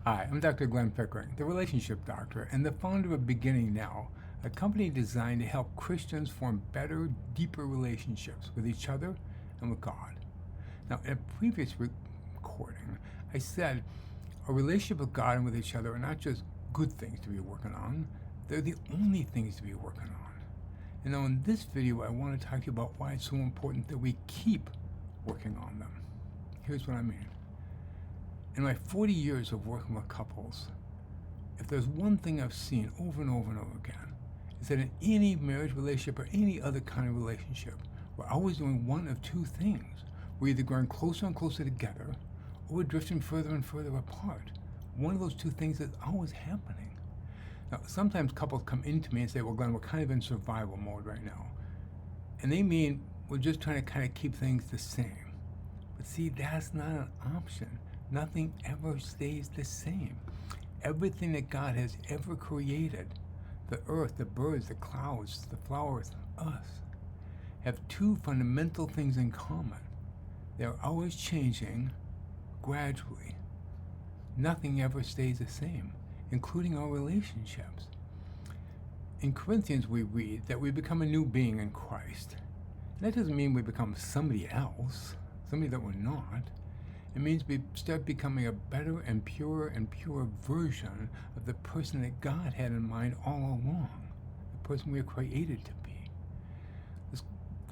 Hi, I'm Dr. Glenn Pickering, the relationship doctor and the founder of Beginning Now, a company designed to help Christians form better, deeper relationships with each other and with God. Now, in a previous recording, I said a relationship with God and with each other are not just good things to be working on, they're the only things to be working on. And now in this video, I want to talk to you about why it's so important that we keep working on them. Here's what I mean. In my 40 years of working with couples, if there's one thing I've seen over and over and over again, is that in any marriage relationship or any other kind of relationship, we're always doing one of two things. We're either growing closer and closer together, or we're drifting further and further apart. One of those two things is always happening. Now, sometimes couples come into me and say, well, Glenn, we're kind of in survival mode right now. And they mean we're just trying to kind of keep things the same. But see, that's not an option. Nothing ever stays the same. Everything that God has ever created, the earth, the birds, the clouds, the flowers, us, have two fundamental things in common. They're always changing gradually. Nothing ever stays the same, including our relationships. In Corinthians, we read that we become a new being in Christ. And that doesn't mean we become somebody else, somebody that we're not. It means we start becoming a better and purer version of the person that God had in mind all along, the person we were created to be. The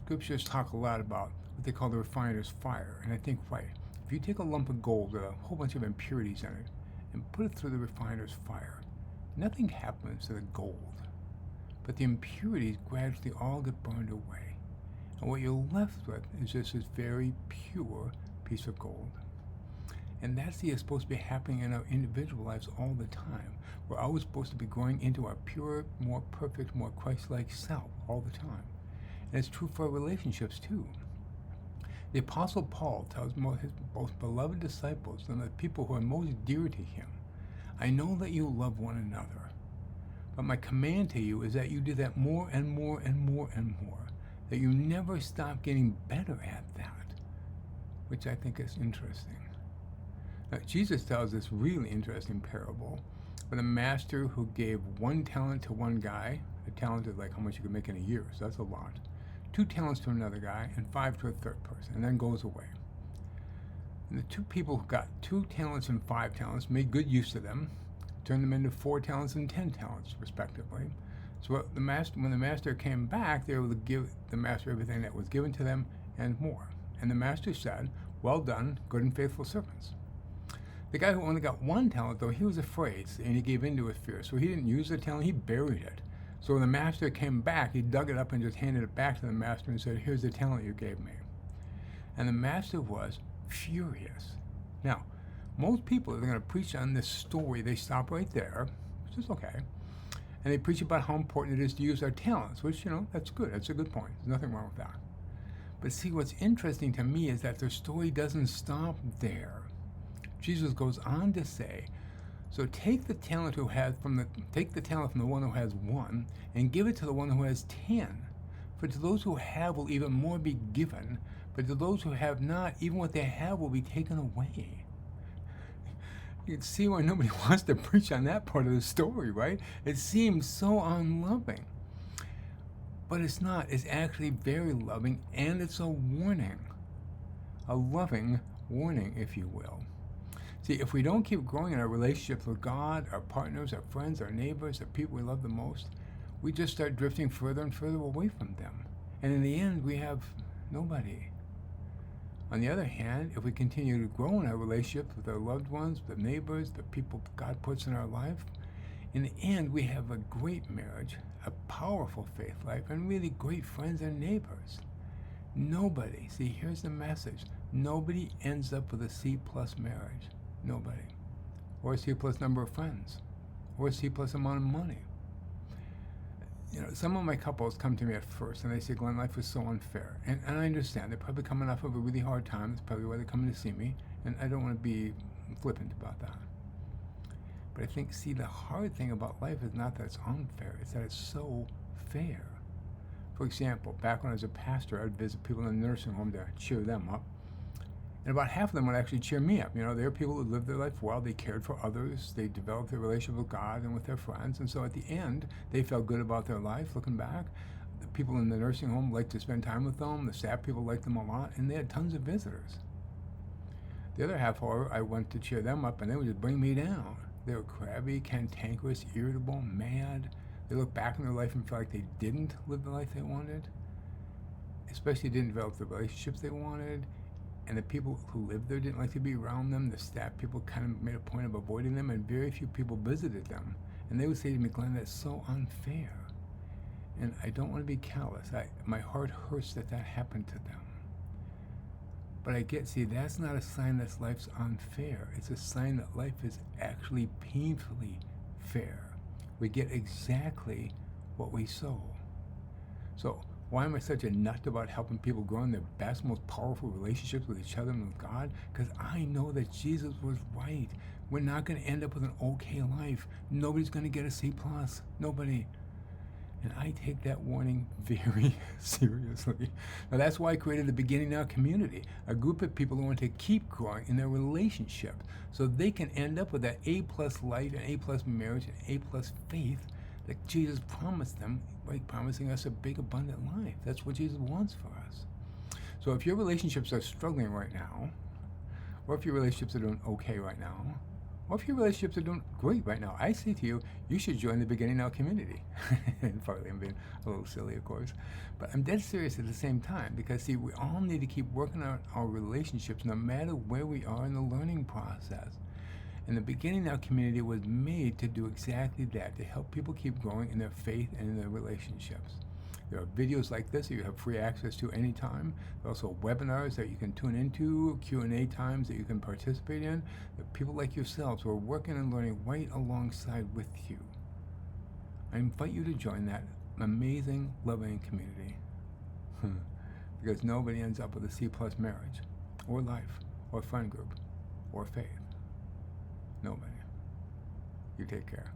scriptures talk a lot about what they call the refiner's fire, and I think, right, if you take a lump of gold with a whole bunch of impurities in it and put it through the refiner's fire, nothing happens to the gold, but the impurities gradually all get burned away. And what you're left with is just this very pure piece of gold. And that's supposed to be happening in our individual lives all the time. We're always supposed to be growing into our pure, more perfect, more Christ-like self all the time. And it's true for our relationships too. The Apostle Paul tells his most beloved disciples and the people who are most dear to him, I know that you love one another, but my command to you is that you do that more and more and more and more, that you never stop getting better at that, which I think is interesting. Now, Jesus tells this really interesting parable with a master who gave 1 talent to one guy. A talent is like how much you can make in a year, so that's a lot. 2 talents to another guy, and 5 to a third person, and then goes away. And the 2 people who got 2 talents and 5 talents made good use of them, turned them into 4 talents and 10 talents, respectively. So when the master came back, they were able to give the master everything that was given to them and more. And the master said, well done, good and faithful servants. The guy who only got 1 talent, though, he was afraid, and he gave in to his fear. So he didn't use the talent, he buried it. So when the master came back, he dug it up and just handed it back to the master and said, here's the talent you gave me. And the master was furious. Now, most people, if they're going to preach on this story, they stop right there, which is okay. And they preach about how important it is to use our talents, which, that's good. That's a good point. There's nothing wrong with that. But see, what's interesting to me is that the story doesn't stop there. Jesus goes on to say, so take the talent from the one who has 1 and give it to the one who has 10. For to those who have will even more be given, but to those who have not, even what they have will be taken away. You can see why nobody wants to preach on that part of the story, right? It seems so unloving. But it's not. It's actually very loving, and it's a warning. A loving warning, if you will. See, if we don't keep growing in our relationships with God, our partners, our friends, our neighbors, the people we love the most, we just start drifting further and further away from them. And in the end, we have nobody. On the other hand, if we continue to grow in our relationships with our loved ones, the neighbors, the people God puts in our life, in the end, we have a great marriage, a powerful faith life, and really great friends and neighbors. Nobody, see, here's the message, nobody ends up with a C+ marriage. Nobody. Or a C+ number of friends. Or a C+ amount of money. Some of my couples come to me at first and they say, Glenn, life is so unfair. And I understand. They're probably coming off of a really hard time. That's probably why they're coming to see me. And I don't want to be flippant about that. But I think, see, the hard thing about life is not that it's unfair. It's that it's so fair. For example, back when I was a pastor, I'd visit people in the nursing home to cheer them up. And about half of them would actually cheer me up. There are people who lived their life well, they cared for others, they developed their relationship with God and with their friends, and so at the end, they felt good about their life looking back. The people in the nursing home liked to spend time with them, the staff people liked them a lot, and they had tons of visitors. The other half, however, I went to cheer them up, and they would just bring me down. They were crabby, cantankerous, irritable, mad. They looked back in their life and felt like they didn't live the life they wanted, especially didn't develop the relationships they wanted, and the people who lived there didn't like to be around them. The staff people kind of made a point of avoiding them, and very few people visited them. And they would say to me, Glenn, that's so unfair. And I don't want to be callous. My heart hurts that happened to them. But that's not a sign that life's unfair. It's a sign that life is actually painfully fair. We get exactly what we sow. So why am I such a nut about helping people grow in their best, most powerful relationships with each other and with God? Because I know that Jesus was right. We're not going to end up with an okay life. Nobody's going to get a C+. Nobody. And I take that warning very seriously. Now that's why I created the Beginning Now community, a group of people who want to keep growing in their relationship so they can end up with that A+ life and A+ marriage and A+ faith that Jesus promised them, like promising us a big, abundant life. That's what Jesus wants for us. So if your relationships are struggling right now, or if your relationships are doing okay right now, or if your relationships are doing great right now, I say to you, you should join the Beginning Now community. And partly I'm being a little silly, of course. But I'm dead serious at the same time because, see, we all need to keep working on our relationships no matter where we are in the learning process. And the Beginning Now community was made to do exactly that, to help people keep growing in their faith and in their relationships. There are videos like this that you have free access to anytime. There are also webinars that you can tune into, Q&A times that you can participate in. There are people like yourselves who are working and learning right alongside with you. I invite you to join that amazing, loving community. Because nobody ends up with a C+ marriage, or life, or friend group, or faith. Nobody. You take care.